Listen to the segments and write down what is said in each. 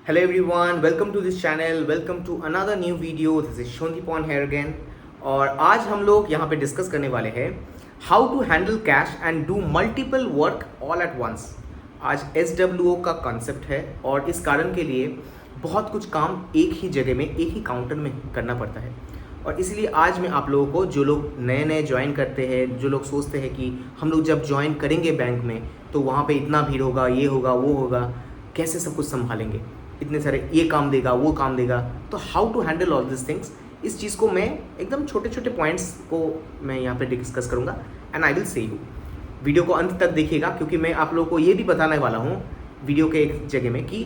Hello everyone, welcome to this channel, welcome to another new video. This is Shondipon here again. और आज हम लोग यहाँ पे डिस्कस करने वाले हैं how to handle cash and do multiple work all at once. आज SWO का कॉन्सेप्ट है और इस कारण के लिए बहुत कुछ काम एक ही जगह में, एक ही काउंटर में करना पड़ता है। और इसलिए आज मैं आप लोगों को, जो लोग नए नए ज्वाइन करते हैं, जो लोग सोचते हैं कि हम लोग जब ज्वाइन करेंगे बैंक में तो वहाँ पे इतना भीड़ होगा, ये होगा, वो होगा, कैसे सब कुछ संभालेंगे, इतने सारे ये काम देगा, वो काम देगा, तो how to handle all this things, इस चीज़ को मैं एकदम छोटे छोटे पॉइंट्स को मैं यहाँ पे डिस्कस करूँगा and I will say you. Video को अंत तक देखिएगा क्योंकि मैं आप लोगों को ये भी बताने वाला हूँ वीडियो के एक जगह में कि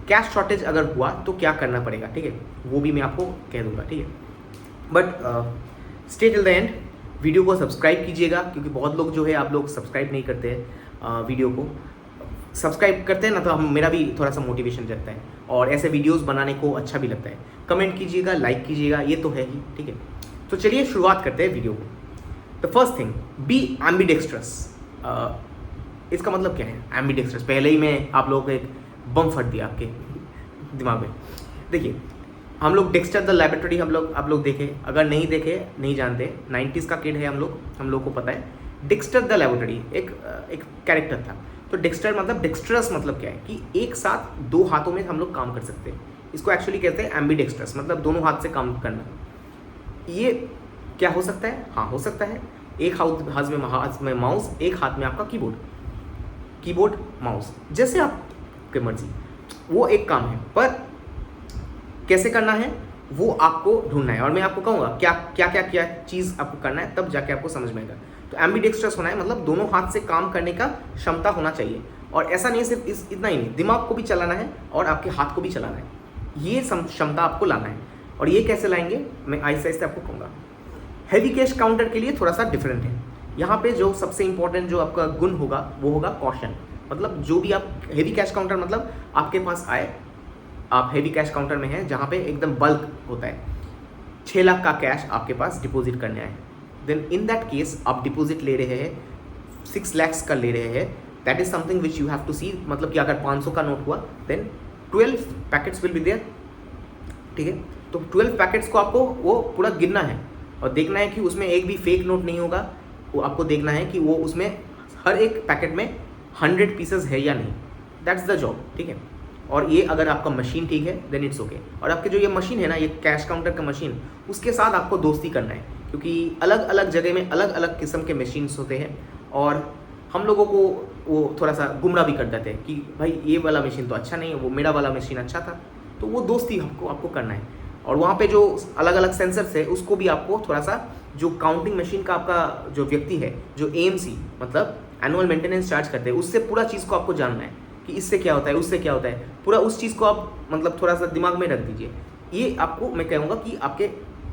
कैश शॉर्टेज अगर हुआ तो क्या करना पड़ेगा, ठीक है, वो भी मैं आपको कह दूँगा, ठीक है। But stay till the end, video को सब्सक्राइब कीजिएगा क्योंकि बहुत लोग जो है आप लोग सब्सक्राइब नहीं करते हैं। वीडियो को सब्सक्राइब करते हैं ना तो हम मेरा भी थोड़ा सा मोटिवेशन रहता है और ऐसे वीडियोस बनाने को अच्छा भी लगता है। कमेंट कीजिएगा, लाइक कीजिएगा, ये तो है ही, ठीक है। तो चलिए शुरुआत करते हैं वीडियो को। The first thing, be ambidextrous. इसका मतलब क्या है एम्बिडेक्स्ट्रस? पहले ही मैं आप लोगों को एक बम फट दिया आपके दिमाग में। देखिए, हम लोग डेक्स्टर द लैबोरेटरी आप लोग देखे, अगर नहीं देखे, नहीं जानते, 90s का किड है हम लोग को पता है। डेक्स्टर द लैबोरेटरी एक कैरेक्टर था। तो डेक्स्टर मतलब, डेक्स्ट्रस मतलब क्या है कि एक साथ दो हाथों में हम लोग काम कर सकते हैं। इसको एक्चुअली कहते हैं एम्बिडेक्स्ट्रस, मतलब दोनों हाथ से काम करना। ये क्या हो सकता है? हाँ, हो सकता है एक हाथ में माउस, एक हाथ में आपका कीबोर्ड माउस, जैसे आपके मर्जी, वो एक काम है। पर कैसे करना है वो आपको ढूंढना है और मैं आपको कहूँगा क्या चीज़ आपको करना है, तब जाके आपको समझ में आएगा। तो एम्बिडेक्स्ट्रस होना है मतलब दोनों हाथ से काम करने का क्षमता होना चाहिए। और ऐसा नहीं सिर्फ इतना ही नहीं, दिमाग को भी चलाना है और आपके हाथ को भी चलाना है। ये क्षमता आपको लाना है। और ये कैसे लाएंगे मैं आहिस्ते आहिस्ते आपको कहूँगा। हैवी कैश काउंटर के लिए थोड़ा सा डिफरेंट है। यहाँ पे जो सबसे इंपॉर्टेंट जो आपका गुण होगा वो होगा कॉशन। मतलब जो भी आप हैवी कैश काउंटर, मतलब आपके पास आए, आप हैवी कैश काउंटर में हैं जहाँ पे एकदम बल्क होता है, 6 लाख का कैश आपके पास डिपॉजिट करने आए, देन इन दैट केस आप डिपॉजिट ले रहे हैं 6 lakhs का ले रहे हैं। That is something which you have to see. मतलब कि अगर 500 का नोट हुआ then 12 packets will be there, ठीक है। तो 12 पैकेट्स को आपको वो पूरा गिनना है और देखना है कि उसमें एक भी फेक नोट नहीं होगा। वो आपको देखना है कि वो उसमें हर एक पैकेट में 100 पीसेस है या नहीं। दैट्स द जॉब, ठीक है। और ये अगर आपका मशीन ठीक है देन इट्स ओके। और आपके जो ये मशीन है ना, ये कैश काउंटर का मशीन, उसके साथ आपको दोस्ती करना है क्योंकि अलग अलग जगह में अलग अलग किस्म के मशीन्स होते हैं और हम लोगों को वो थोड़ा सा गुमराह भी कर देते हैं कि भाई ये वाला मशीन तो अच्छा नहीं है, वो मेरा वाला मशीन अच्छा था। तो वो दोस्ती आपको करना है। और वहाँ पे जो अलग अलग सेंसर्स है उसको भी आपको थोड़ा सा, जो काउंटिंग मशीन का आपका जो व्यक्ति है, जो AMC मतलब एनुअल मेंटेनेंस चार्ज करते हैं, उससे पूरा चीज़ को आपको जानना है कि इससे क्या होता है, उससे क्या होता है, पूरा उस चीज़ को आप मतलब थोड़ा सा दिमाग में रख दीजिए। ये आपको मैं कहूँगा कि आपके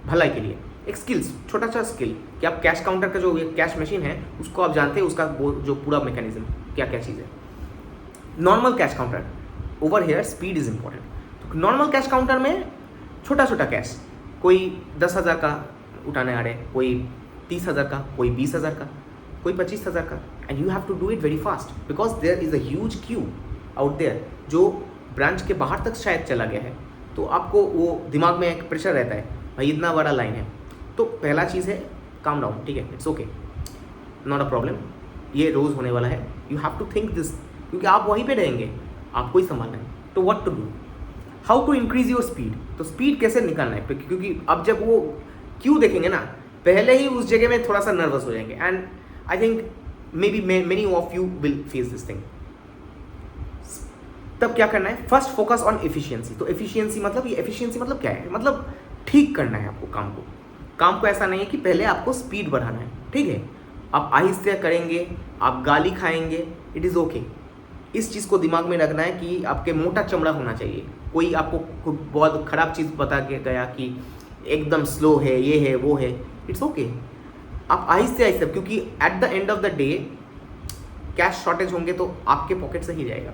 भलाई के लिए एक स्किल्स, छोटा सा स्किल कि आप कैश काउंटर का जो कैश मशीन है उसको आप जानते हैं, उसका वो जो पूरा मैकेनिज्म क्या क्या चीज़ है। Normal cash counter, over here speed is important. तो नॉर्मल कैश काउंटर में छोटा छोटा कैश, कोई 10,000 का उठाने आ रहे, कोई 30,000 का, कोई 20,000 का, कोई 25,000 का, and you have to do it very fast because there is a huge queue out there जो ब्रांच के बाहर तक शायद चला गया है। तो आपको वो दिमाग में एक प्रेशर रहता है, भाई इतना बड़ा लाइन है। तो पहला चीज़ है काम डाउन, ठीक है, it's okay, not a problem, ये रोज़ होने वाला है। You have to think this क्योंकि आप वहीं पे रहेंगे, आपको ही संभालना है। तो what to do, how to increase your speed. तो स्पीड कैसे निकालना है क्योंकि अब जब वो क्यू देखेंगे ना, पहले ही उस जगह में थोड़ा सा नर्वस हो जाएंगे। And I think may be many of you will face this thing. तब क्या करना है, फर्स्ट फोकस ऑन एफिशिएंसी। तो एफिशिएंसी मतलब, ये एफिशिएंसी मतलब क्या है, मतलब ठीक करना है आपको काम को ऐसा नहीं है कि पहले आपको स्पीड बढ़ाना है, ठीक है। आप आहिस्ते करेंगे, आप गाली खाएंगे, इट इज़ ओके। इस चीज़ को दिमाग में रखना है कि आपके मोटा चमड़ा होना चाहिए। कोई आपको बहुत ख़राब चीज़ बता के गया कि एकदम स्लो है, ये है, वो है, इट्स ओके। आप आहिस्ते आहिस्ते, क्योंकि at the end of the day cash shortage होंगे तो आपके पॉकेट से ही जाएगा।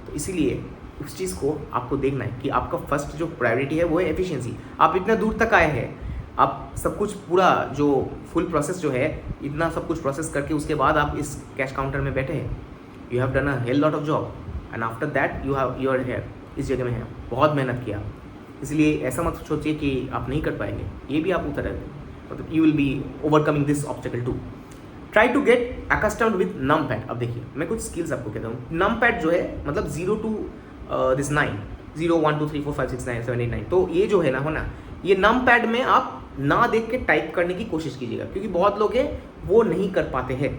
तो इसीलिए उस चीज़ को आपको देखना है कि आपका फर्स्ट जो प्रायोरिटी है वो है एफिशिएंसी। आप इतना दूर तक आए हैं, आप सब कुछ पूरा जो फुल प्रोसेस जो है, इतना सब कुछ प्रोसेस करके उसके बाद आप इस कैश काउंटर में बैठे हैं। You have done a hell lot of job and after that you are here. इस जगह में हैं, बहुत मेहनत किया, इसलिए ऐसा मत सोचिए कि आप नहीं कर पाएंगे, ये भी आप उतर मतलब you will be overcoming this obstacle too. Try to get accustomed with num pad. अब देखिए मैं कुछ स्किल्स आपको कहता हूँ। नम पैड जो है मतलब 0 to दिस 9, 0 1 2 3 4 5 6 9 7 8 9, तो ये जो है ना ये नम पैड में आप ना देख के टाइप करने की कोशिश कीजिएगा, क्योंकि बहुत लोग हैं वो नहीं कर पाते हैं,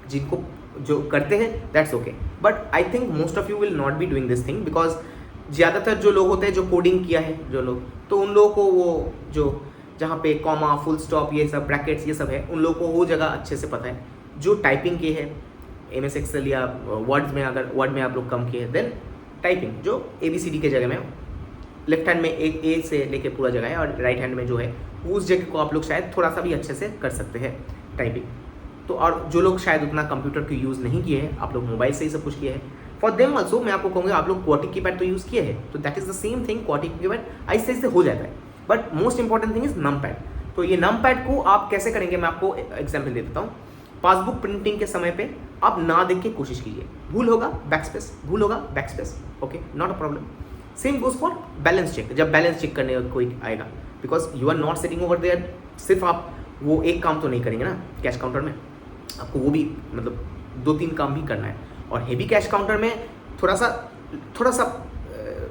जिनको जो करते हैं that's okay, but I think most of you will not be doing this thing, because ज़्यादातर जो लोग होते हैं जो कोडिंग किया है जो लोग, तो उन लोगों को वो जो जहाँ पे कॉमा फुल स्टॉप ये सब ब्रैकेट्स ये सब है उन लोगों को वो जगह अच्छे से पता है। जो टाइपिंग की है MS Excel या वर्ड्स में, अगर वर्ड में आप लोग कम किए हैं देन टाइपिंग जो ABCD के जगह में लेफ्ट हैंड में एक A से लेके पूरा जगह है और राइट हैंड में जो है उस जगह को आप लोग शायद थोड़ा सा भी अच्छे से कर सकते हैं टाइपिंग। तो और जो लोग शायद उतना कंप्यूटर को यूज़ नहीं किए हैं, आप लोग मोबाइल से ही सब कुछ किए हैं, फॉर देम ऑल्सो मैं आपको कहूँगा आप लोग क्वार्टिक कीपैड तो यूज़ किए हैं, तो that is the same thing, qwerty keypad ऐसे ऐसे हो जाता है, but most important thing is num pad. तो ये नम पैड को आप कैसे करेंगे मैं आपको एग्जाम्पल दे देता हूँ। पासबुक प्रिंटिंग के समय पे आप ना देख के कोशिश कीजिए, भूल होगा बैकस्पेस, भूल होगा backspace, okay not a problem. Same goes for balance check, जब बैलेंस चेक करने कोई आएगा, because you are not sitting over there, सिर्फ आप वो एक काम तो नहीं करेंगे ना कैश काउंटर में, आपको वो भी मतलब 2-3 काम भी करना है। और हेवी कैश काउंटर में थोड़ा सा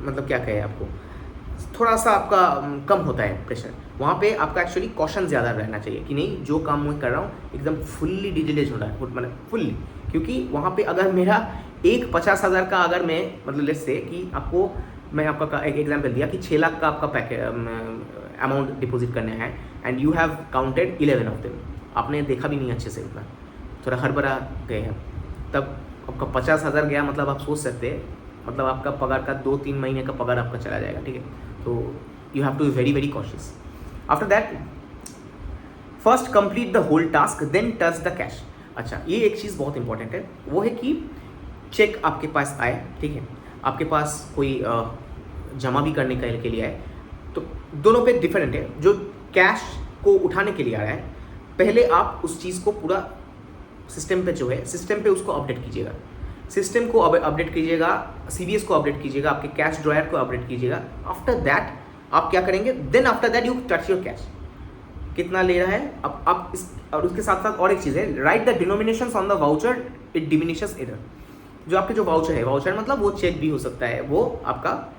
मतलब क्या कहें आपको, थोड़ा सा आपका कम होता है प्रेशर, वहाँ पे आपका एक्चुअली कॉशन ज़्यादा रहना चाहिए कि नहीं जो काम मैं कर रहा हूँ एकदम फुल्ली डिटेल्ड होना है, मतलब फुल्ली, क्योंकि वहाँ पे अगर मेरा एक 50,000 का अगर मैं मतलब लेट्स से कि आपको मैं आपका एक एग्जांपल दिया कि 6 लाख का आपका अमाउंट डिपॉजिट करना है and you have counted 11 of them, आपने देखा भी नहीं अच्छे से, उतना थोड़ा हड़बड़ा गए हैं, तब आपका 50,000 गया, मतलब आप सोच सकते हैं मतलब आपका पगार का 2-3 महीने का पगार आपका चला जाएगा, ठीक है। तो you have to be very very cautious. After that first complete the whole task then touch the cash. अच्छा ये एक चीज़ बहुत इंपॉर्टेंट है, वो है कि चेक आपके पास आए, ठीक है, आपके पास कोई जमा भी करने के लिए आए, तो दोनों पे डिफरेंट है। जो कैश को उठाने के लिए आ रहा है, पहले आप उस चीज़ को पूरा सिस्टम पे जो है सिस्टम पे उसको अपडेट कीजिएगा, सिस्टम को अपडेट कीजिएगा, CBS को अपडेट कीजिएगा, आपके कैश ड्रॉयर को अपडेट कीजिएगा। आफ्टर दैट आप क्या करेंगे, then after that you touch your cash, कितना ले रहा है अब आप इस, और उसके साथ साथ और एक चीज़ है, right the denominations on the voucher, it diminishes error. जो आपके जो वाउचर है, वाउचर मतलब वो चेक भी हो सकता है, वो आपका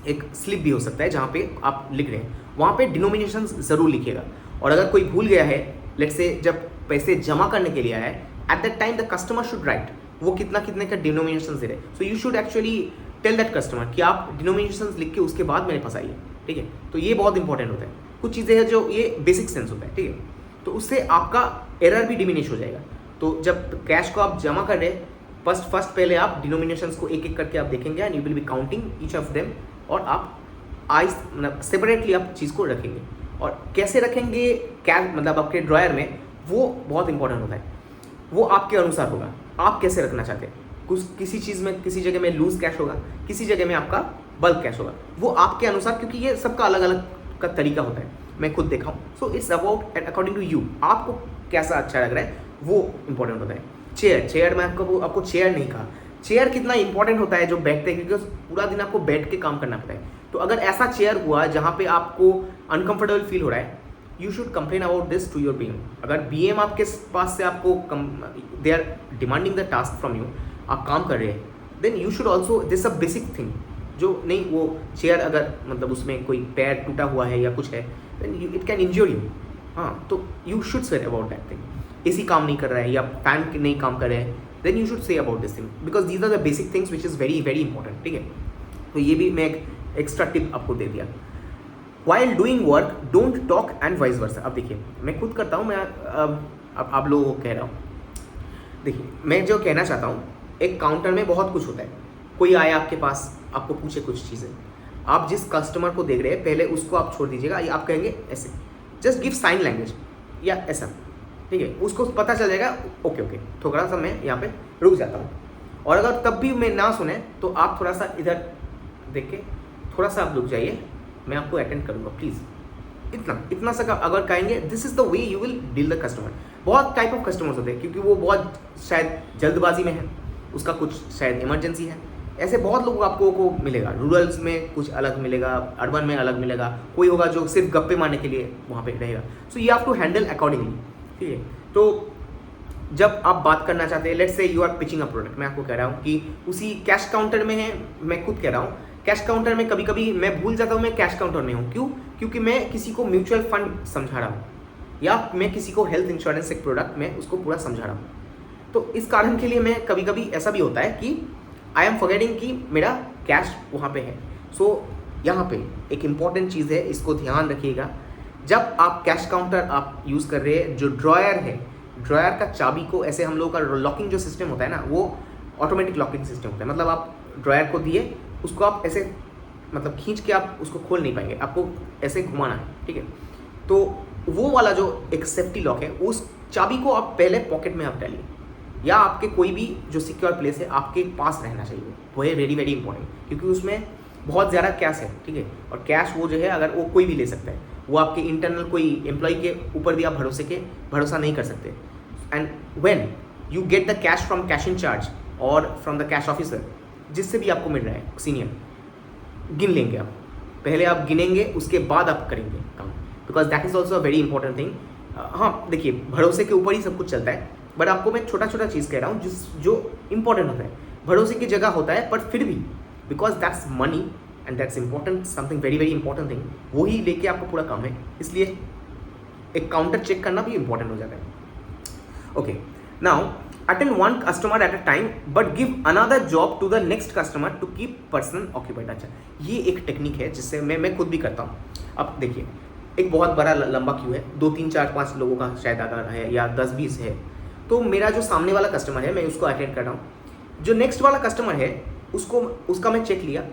एक स्लिप भी हो सकता है जहाँ पे आप लिख रहे हैं, वहाँ पे डिनोमिनेशंस ज़रूर लिखिएगा। और अगर कोई भूल गया है, लेट्स से जब पैसे जमा करने के लिए आया है, at that time the customer should write वो कितना कितने का डिनोमिनेशन दे रहे हैं, so you should actually tell that customer कि आप डिनोमिनेशन लिख के उसके बाद मेरे पास आइए, ठीक है। तो ये बहुत इंपॉर्टेंट होता है, कुछ चीज़ें हैं जो ये बेसिक सेंस होता है, ठीक है, तो उससे आपका एरर भी डिमिनिश हो जाएगा। तो जब कैश को आप जमा कर रहे हैं, फर्स्ट पहले आप डिनोमिनेशंस को एक एक करके आप देखेंगे and you will B counting each of them, और आप मतलब सेपरेटली आप चीज़ को रखेंगे। और कैसे रखेंगे कैश मतलब आपके ड्रॉयर में, वो बहुत इंपॉर्टेंट होता है, वो आपके अनुसार होगा, आप कैसे रखना चाहते हैं। कुछ किसी चीज़ में किसी जगह में लूज कैश होगा, किसी जगह में आपका बल्क कैश होगा, वो आपके अनुसार, क्योंकि ये सबका अलग अलग का तरीका होता है, मैं खुद देखा हूँ। So it's about according to you, आपको कैसा अच्छा लग रहा है वो इंपॉर्टेंट होता है। चेयर में आपको चेयर नहीं कहा, चेयर कितना इंपॉर्टेंट होता है जो बैठते हैं, क्योंकि पूरा दिन आपको बैठ के काम करना पड़ता है। तो अगर ऐसा चेयर हुआ जहाँ पे आपको अनकंफर्टेबल फील हो रहा है, you should complain about this to your BM। अगर BM आपके पास से आपको they are demanding the task from you, आप काम कर रहे हैं, then you should also this a basic thing, जो नहीं वो चेयर अगर मतलब उसमें कोई पैर टूटा हुआ है या कुछ है, then it can ensure you, हाँ, तो you should say about that thing. AC काम नहीं कर रहा है या फैन नहीं काम कर रहे हैं, then you should say about this thing, because these are the basic things which is very very important, ठीक है। तो ये भी मैं एक एक्स्ट्रा टिप आपको दे दिया। While doing work don't talk and vice versa. अब देखिए मैं खुद करता हूँ, मैं अब आप लोगों को कह रहा हूँ, देखिए मैं जो कहना चाहता हूँ, एक काउंटर में बहुत कुछ होता है, कोई आया आपके पास आपको पूछे कुछ चीज़ें, आप जिस कस्टमर को देख रहे हैं पहले उसको आप छोड़ दीजिएगा, या आप कहेंगे ऐसे, जस्ट गिव साइन लैंग्वेज या ऐसा, ठीक है, उसको पता चल जाएगा ओके, थोड़ा सा मैं यहाँ पे रुक जाता हूँ। और अगर तब भी मैं ना सुने तो आप थोड़ा सा इधर देख के थोड़ा सा आप रुक जाइए, मैं आपको अटेंड करूँगा प्लीज़, इतना सा अगर कहेंगे, this is the way you will deal the customer. बहुत टाइप ऑफ कस्टमर्स होते हैं, क्योंकि वो बहुत शायद जल्दबाजी में है, उसका कुछ शायद इमरजेंसी है, ऐसे बहुत लोग आपको को मिलेगा, रूरल्स में कुछ अलग मिलेगा, अर्बन में अलग मिलेगा, कोई होगा जो सिर्फ गप्पे मारने के लिए वहाँ पे रहेगा। So you have to handle accordingly, ठीक है। तो जब आप बात करना चाहते हैं, let's say you are pitching a product, मैं आपको कह रहा हूँ कि उसी कैश काउंटर में है, मैं खुद कह रहा हूँ कैश काउंटर में कभी कभी मैं भूल जाता हूँ मैं कैश काउंटर में हूँ। क्यों? क्योंकि मैं किसी को म्यूचुअल फंड समझा रहा हूँ या मैं किसी को हेल्थ इंश्योरेंस एक प्रोडक्ट में उसको पूरा समझा रहा हूँ। तो इस कारण के लिए मैं कभी कभी ऐसा भी होता है कि आई एम फॉरगेटिंग कि मेरा कैश वहाँ पे है। सो यहाँ पे एक इम्पॉर्टेंट चीज़ है, इसको ध्यान रखिएगा। जब आप कैश काउंटर आप यूज़ कर रहे हैं, जो ड्रॉयर है, ड्रॉयर का चाबी को ऐसे हम लोगों का लॉकिंग जो सिस्टम होता है ना, वो ऑटोमेटिक लॉकिंग सिस्टम होता है। मतलब आप ड्रॉयर को दिए, उसको आप ऐसे मतलब खींच के आप उसको खोल नहीं पाएंगे, आपको ऐसे घुमाना है, ठीक है। तो वो वाला जो एक सेफ्टी लॉक है, उस चाबी को आप पहले पॉकेट में आप डालिए या आपके कोई भी जो सिक्योर प्लेस है आपके पास रहना चाहिए। वो है वेरी वेरी इंपॉर्टेंट, क्योंकि उसमें बहुत ज़्यादा कैश है, ठीक है। और कैश वो जो है अगर वो कोई भी ले सकता है, वो आपके इंटरनल कोई एम्प्लॉय के ऊपर भी आप भरोसा नहीं कर सकते। And when you get the cash from cash in charge और फ्रॉम द कैश ऑफिसर, जिससे भी आपको मिल रहा है सीनियर, गिन लेंगे आप, पहले आप गिनेंगे उसके बाद आप करेंगे काम, because that is also a very important thing. हाँ देखिए, भरोसे के ऊपर ही सब कुछ चलता है, बट आपको मैं छोटा छोटा चीज़ कह रहा हूँ जो इंपॉर्टेंट होता है। भरोसे की जगह होता है, बट फिर भी because that's money and that's important, something very very important thing, वही लेके आपको पूरा काम है, इसलिए एक काउंटर चेक करना भी इंपॉर्टेंट हो जाता है। Okay, now attend one customer at a time but give another job to the next customer to keep person occupied. अच्छा, ये एक टेक्निक है जिससे मैं खुद भी करता हूँ। अब देखिए, एक बहुत बड़ा लंबा क्यू है, 2 3 4 5 लोगों का शायद अगर है या 10 20 है, तो मेरा जो सामने वाला कस्टमर है मैं उसको अटेंड कर रहा हूँ। जो नेक्स्ट वाला कस्टमर है उसका मैं चेक लिया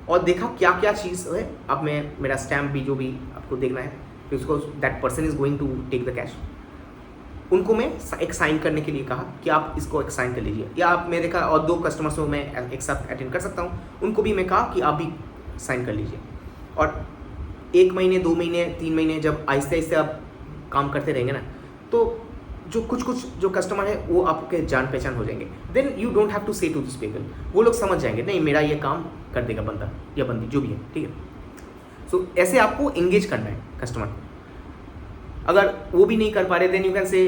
और देखा क्या क्या चीज़ है। अब मैं मेरा स्टैम्प भी जो भी आपको देखना है, फिर उसको that person is going to take the cash, उनको मैं एक साइन करने के लिए कहा कि आप इसको एक साइन कर लीजिए। या आप मैं देखा और 2 कस्टमर्स को मैं एक साथ अटेंड कर सकता हूँ, उनको भी मैं कहा कि आप भी साइन कर लीजिए। और 1 महीने 2 महीने 3 महीने जब आहिस्ते आहिस्ते आप काम करते रहेंगे ना, तो जो कुछ जो कस्टमर है वो आपके जान पहचान हो जाएंगे। Then you don't have to say to this people, वो लोग समझ जाएंगे नहीं मेरा ये काम कर देगा बंदा या बंदी जो भी है, ठीक है। सो ऐसे आपको एंगेज करना है कस्टमर। अगर वो भी नहीं कर पा रहे, देन यू कैन से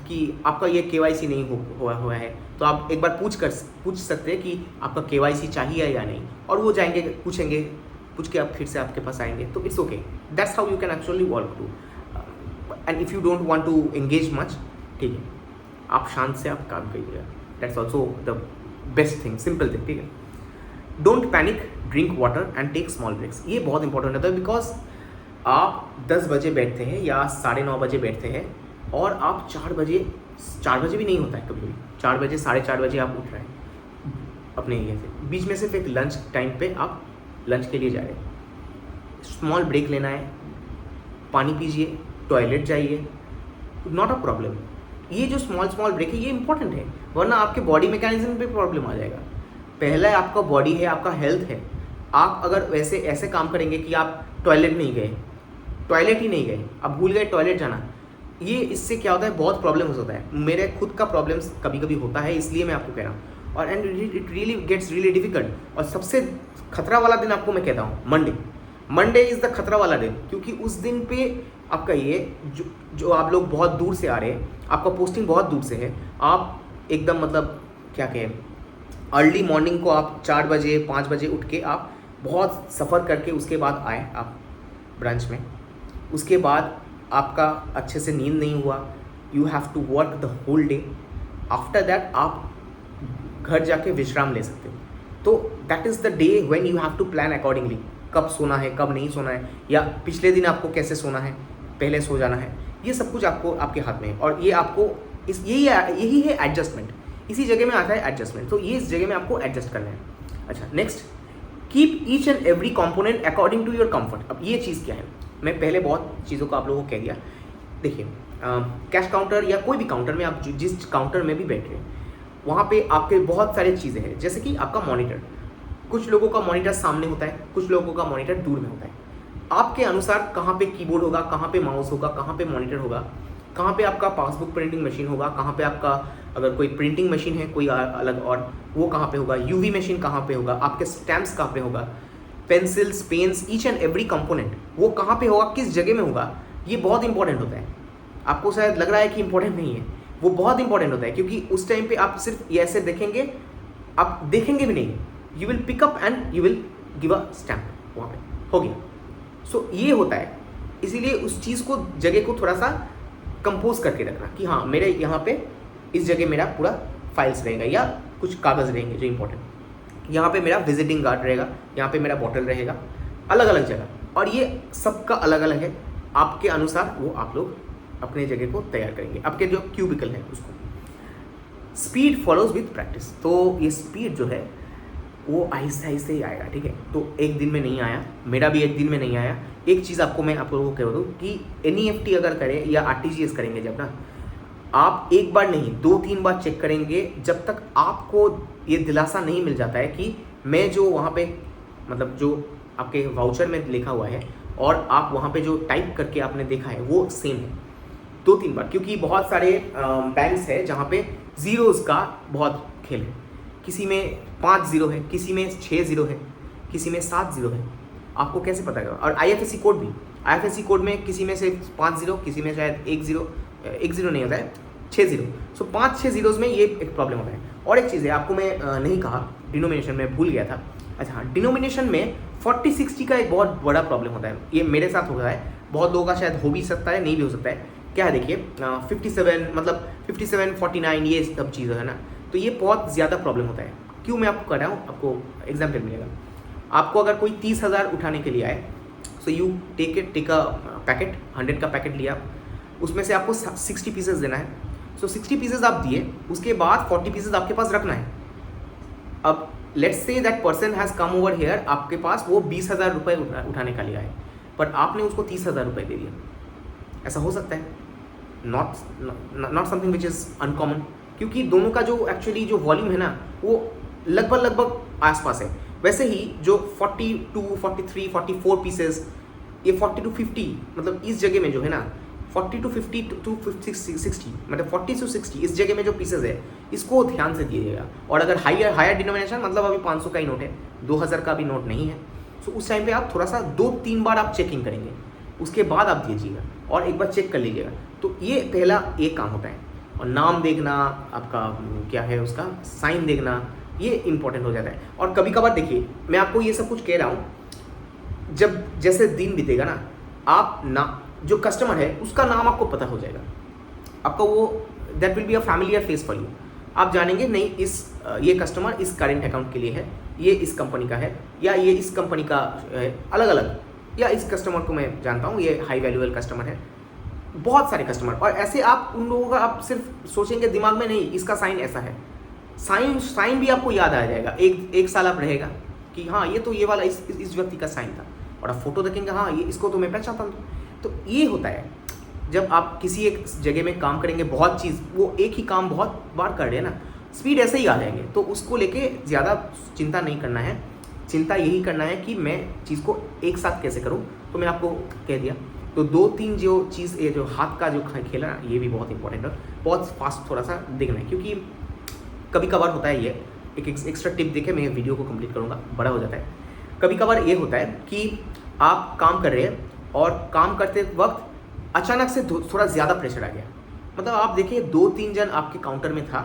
कि आपका ये KYC नहीं हुआ है, तो आप एक बार पूछ सकते हैं कि आपका KYC चाहिए या नहीं, और वो जाएंगे पूछ के आप फिर से आपके पास आएंगे, तो it's okay. That's how you can actually work too. And if you don't want to engage much, ठीक है, आप शांत से आप काम करिएगा। That's also the best thing, simple thing, ठीक है। Don't panic, drink water and take small breaks. ये बहुत इंपॉर्टेंट होता है, बिकॉज आप 10 बजे बैठते हैं या 9:30 बजे बैठते हैं और आप 4 बजे भी नहीं होता है, कभी 4 बजे 4:30 बजे आप उठ रहे हैं अपने एरिया से, बीच में सिर्फ एक लंच टाइम पे आप लंच के लिए जा रहे हैं। स्मॉल ब्रेक लेना है, पानी पीजिए, टॉयलेट जाइए, नॉट अ प्रॉब्लम। ये जो स्मॉल ब्रेक है ये इंपॉर्टेंट है, वरना आपके बॉडी मैकेनिज्म पे प्रॉब्लम आ जाएगा। पहला आपका बॉडी है, आपका हेल्थ है। आप अगर वैसे ऐसे काम करेंगे कि आप टॉयलेट ही नहीं गए, आप भूल गए टॉयलेट जाना, ये इससे क्या होता है, बहुत प्रॉब्लम होता है। मेरे खुद का प्रॉब्लम्स कभी कभी होता है, इसलिए मैं आपको कह रहा हूँ। और and it really gets really difficult. और सबसे खतरा वाला दिन आपको मैं कहता हूँ मंडे इज़ द खतरा वाला दिन, क्योंकि उस दिन पे आपका ये जो आप लोग बहुत दूर से आ रहे हैं, आपका पोस्टिंग बहुत दूर से है, आप एकदम मतलब क्या कहें, अर्ली मॉर्निंग को आप 4 बजे 5 बजे उठ के आप बहुत सफ़र करके उसके बाद आए आप ब्रांच में, उसके बाद आपका अच्छे से नींद नहीं हुआ, you have to work the whole day. After that आप घर जाके विश्राम ले सकते हो। तो that is the day when you have to plan accordingly, कब सोना है कब नहीं सोना है, या पिछले दिन आपको कैसे सोना है, पहले सो जाना है, ये सब कुछ आपको आपके हाथ में है। और ये आपको यही है एडजस्टमेंट, इसी जगह में आता है एडजस्टमेंट। तो ये इस जगह में आपको एडजस्ट करना है। अच्छा, next, keep each and every component according to your comfort. अब ये चीज़ क्या है, मैं पहले बहुत चीज़ों को आप लोगों को कह दिया। देखिए, कैश काउंटर या कोई भी काउंटर में आप जिस काउंटर में भी बैठ रहे हैं, वहाँ पे आपके बहुत सारी चीज़ें हैं, जैसे कि आपका मॉनिटर। कुछ लोगों का मॉनिटर सामने होता है, कुछ लोगों का मॉनिटर दूर में होता है। आपके अनुसार कहाँ पे कीबोर्ड होगा, कहाँ पे माउस होगा, कहाँ पे मॉनिटर होगा, कहाँ पे आपका पासबुक प्रिंटिंग मशीन होगा, कहाँ पे आपका अगर कोई प्रिंटिंग मशीन है कोई अलग, और वो कहाँ पे होगा, यूवी मशीन कहाँ पे होगा, आपके स्टैम्प्स कहाँ पे होगा, pencils, pens, each and every component वो कहाँ पे होगा, किस जगह में होगा, ये बहुत इंपॉर्टेंट होता है। आपको शायद लग रहा है कि इंपॉर्टेंट नहीं है, वो बहुत इंपॉर्टेंट होता है, क्योंकि उस टाइम पे आप सिर्फ ये ऐसे देखेंगे, आप देखेंगे भी नहीं, you will pick up and you will give a stamp, वहाँ पे हो गया। सो ये होता है, इसीलिए उस चीज़ को, जगह को थोड़ा सा कंपोज करके रखना कि हाँ मेरे यहाँ पे इस जगह मेरा पूरा फाइल्स रहेगा या कुछ कागज़ रहेंगे जो इंपॉर्टेंट, यहाँ पे मेरा विजिटिंग कार्ड रहेगा, यहाँ पे मेरा बॉटल रहेगा, अलग अलग जगह, और ये सबका अलग अलग है। आपके अनुसार वो आप लोग अपने जगह को तैयार करेंगे, आपके जो क्यूबिकल है उसको। स्पीड फॉलोज विथ प्रैक्टिस, तो ये स्पीड जो है वो आहिस्ते आहिस्ते ही आएगा, ठीक है। तो एक दिन में नहीं आया, मेरा भी एक दिन में नहीं आया। एक चीज़ आपको मैं आप लोगों को कह दूँ कि NEFT अगर करें या RTGS करेंगे जब ना, आप एक बार नहीं 2-3 बार चेक करेंगे, जब तक आपको ये दिलासा नहीं मिल जाता है कि मैं जो वहाँ पे मतलब जो आपके वाउचर में लिखा हुआ है और आप वहाँ पे जो टाइप करके आपने देखा है वो सेम है। 2-3 बार, क्योंकि बहुत सारे बैंक्स है जहाँ पे ज़ीरोज़ का बहुत खेल है, किसी में 5 ज़ीरो है, किसी में 6 ज़ीरो है, किसी में 7 ज़ीरो है। आपको कैसे पता होगा? और IFSC कोड भी, IFSC कोड में किसी में से 5 ज़ीरो, किसी में शायद 1 ज़ीरो नहीं होता है, 6 ज़ीरो। सो 5-6 ज़ीरोज़ में ये एक प्रॉब्लम होता है। और एक चीज़ है, आपको मैं नहीं कहा, डिनोमिनेशन में भूल गया था। अच्छा हाँ, डिनोमिनेशन में 40-60 का एक बहुत बड़ा प्रॉब्लम होता है। ये मेरे साथ होता है, बहुत लोगों का शायद हो भी सकता है, नहीं भी हो सकता है। क्या है देखिए, 57 मतलब 57-49 ये सब चीज़ें है ना, तो ये बहुत ज़्यादा प्रॉब्लम होता है। क्यों मैं आपको कर रहा हूँ, आपको एग्जाम्पल मिलेगा। आपको अगर कोई 30,000 उठाने के लिए आए, so you take a packet, 100 का पैकेट लिया, उसमें से आपको 60 पीसेस देना है। सो 60 पीसेस आप दिए, उसके बाद 40 पीसेस आपके पास रखना है। अब let's say that person has come over here, आपके पास वो 20,000 रुपये उठाने का लिया है, पर आपने उसको 30,000 रुपये दे दिया। ऐसा हो सकता है, not something which is uncommon, क्योंकि दोनों का जो एक्चुअली जो वॉल्यूम है ना वो लगभग आसपास है। वैसे ही जो 42, 43, 44 पीसेस, ये 40 to 50 मतलब इस जगह में जो है ना 40 to 50 to 60 मतलब 40 to 60 इस जगह में जो पीसेस है इसको ध्यान से दीजिएगा। और अगर हायर डिनोमिनेशन मतलब अभी 500 का ही नोट है, 2000 का भी नोट नहीं है, तो उस टाइम पे आप थोड़ा सा 2-3 बार आप चेकिंग करेंगे, उसके बाद आप दीजिएगा और एक बार चेक कर लीजिएगा। तो ये पहला एक काम होता है। और नाम देखना, आपका क्या है उसका साइन देखना, ये इंपॉर्टेंट हो जाता है। और कभी कभार देखिए, मैं आपको ये सब कुछ कह रहा हूँ, जब जैसे दिन बीतेगा ना, आप ना जो कस्टमर है उसका नाम आपको पता हो जाएगा, आपका वो that will be a familiar face for you. आप जानेंगे नहीं ये कस्टमर इस करेंट अकाउंट के लिए है, ये इस कंपनी का है, या ये इस कंपनी का है अलग अलग, या इस कस्टमर को मैं जानता हूँ ये हाई वैल्यूएबल कस्टमर है। बहुत सारे कस्टमर, और ऐसे आप उन लोगों का आप सिर्फ सोचेंगे दिमाग में, नहीं इसका साइन ऐसा है, साइन भी आपको याद आ जाएगा। एक साल आप रहेगा कि हाँ ये तो ये वाला इस व्यक्ति का साइन था, और आप फोटो देखेंगे हाँ ये इसको तो मैं पहचानता हूँ। तो ये होता है जब आप किसी एक जगह में काम करेंगे, बहुत चीज़ वो एक ही काम बहुत बार कर रहे हैं ना, स्पीड ऐसे ही आ जाएंगे। तो उसको लेके ज़्यादा चिंता नहीं करना है, चिंता यही करना है कि मैं चीज़ को एक साथ कैसे करूँ। तो मैं आपको कह दिया, तो 2-3 जो चीज़, ये जो हाथ का जो खेला ना, ये भी बहुत इंपॉर्टेंट है, बहुत फास्ट थोड़ा सा देखना है, क्योंकि कभी कभार होता है ये एक एक्स्ट्रा टिप देके मैं वीडियो को कंप्लीट करूँगा, बड़ा हो जाता है। कभी कभार ये होता है कि आप काम कर रहे हैं और काम करते वक्त अचानक से थोड़ा ज़्यादा प्रेशर आ गया, मतलब आप देखिए 2-3 जन आपके काउंटर में था,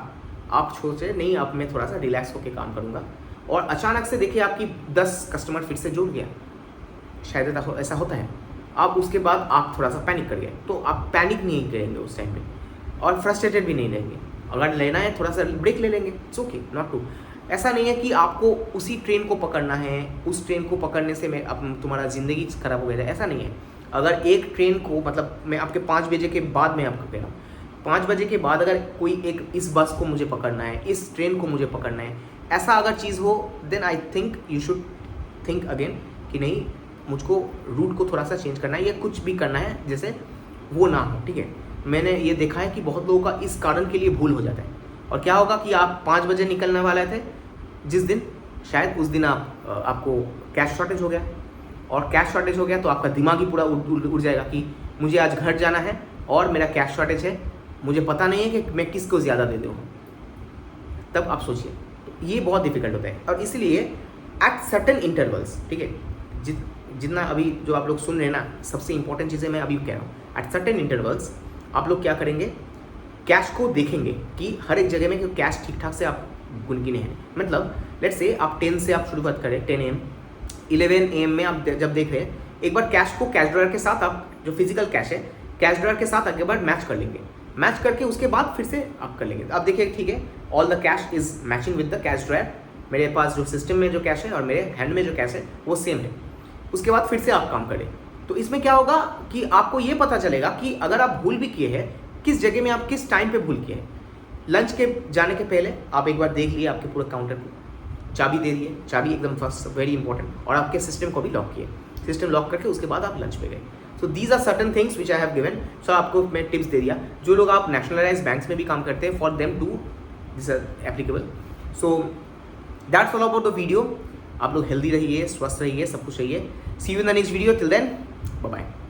आप सोचे नहीं अब मैं थोड़ा सा रिलैक्स होकर काम करूँगा, और अचानक से देखिए आपकी 10 कस्टमर फिर से जुड़ गया, शायद ऐसा होता है। आप उसके बाद आप थोड़ा सा पैनिक कर गए, तो आप पैनिक नहीं करेंगे उस टाइम पे, और फ्रस्ट्रेटेड भी नहीं रहेंगे। अगर लेना है थोड़ा सा ब्रेक ले लेंगे, इट्स ओके, नॉट टू। ऐसा नहीं है कि आपको उसी ट्रेन को पकड़ना है, उस ट्रेन को पकड़ने से मैं अब तुम्हारा ज़िंदगी ख़राब हो गया, ऐसा नहीं है। अगर एक ट्रेन को, मतलब मैं आपके 5 बजे के बाद मैं आपको कह रहा हूँ, 5 बजे के बाद अगर कोई एक इस बस को मुझे पकड़ना है, इस ट्रेन को मुझे पकड़ना है, ऐसा अगर चीज़ हो, then I think you should think again कि नहीं मुझको रूट को थोड़ा सा चेंज करना है या कुछ भी करना है जैसे वो ना हो, ठीक है। मैंने ये देखा है कि बहुत लोगों का इस कारण के लिए भूल हो जाता है, और क्या होगा कि आप 5 बजे निकलने वाले थे जिस दिन, शायद उस दिन आपको कैश शॉर्टेज हो गया, और कैश शॉर्टेज हो गया तो आपका दिमाग ही पूरा उड़ जाएगा कि मुझे आज घर जाना है और मेरा कैश शॉर्टेज है, मुझे पता नहीं है कि मैं किसको ज़्यादा दे दूँ, तब आप सोचिए। तो ये बहुत डिफिकल्ट होता है। और इसीलिए एट सर्टेन इंटरवल्स, ठीक है, जितना अभी जो आप लोग सुन रहे हैं ना, सबसे इंपॉर्टेंट चीज़ें मैं अभी कह रहा हूँ। एट सर्टेन इंटरवल्स आप लोग क्या करेंगे, कैश को देखेंगे कि हर एक जगह में कैश ठीक ठाक से आप गुनगिने हैं। मतलब लेट्स से आप 10 से आप शुरुआत करें, 10 AM 11 AM में आप जब देख रहे हैं, एक बार कैश को कैश ड्रॉयर के साथ, आप जो फिजिकल कैश है कैश ड्रॉयर के साथ अगले बार मैच कर लेंगे, मैच करके उसके बाद फिर से आप कर लेंगे। आप देखिए, ठीक है, all the cash is matching with the cash dryer, मेरे पास जो सिस्टम में जो कैश है और मेरे हैंड में जो कैश है वो सेम है। उसके बाद फिर से आप काम करें, तो इसमें क्या होगा कि आपको ये पता चलेगा कि अगर आप भूल भी किए हैं, किस जगह में आप किस टाइम पे भूल किए हैं। लंच के जाने के पहले आप एक बार देख लिए आपके पूरे काउंटर को, चाबी दे दिए, चाबी एकदम फर्स्ट वेरी इंपॉर्टेंट, और आपके सिस्टम को भी लॉक किए, सिस्टम लॉक करके उसके बाद आप लंच पे गए। So these are certain things which I have given. So आपको मैं टिप्स दे दिया, जो लोग आप नेशनलाइज बैंक्स में भी काम करते हैं, for them too this are applicable. So that's all about the video. आप लोग हेल्दी रहिए, स्वस्थ रहिए, सब कुछ रहिए। See you in the next video, till then bye bye.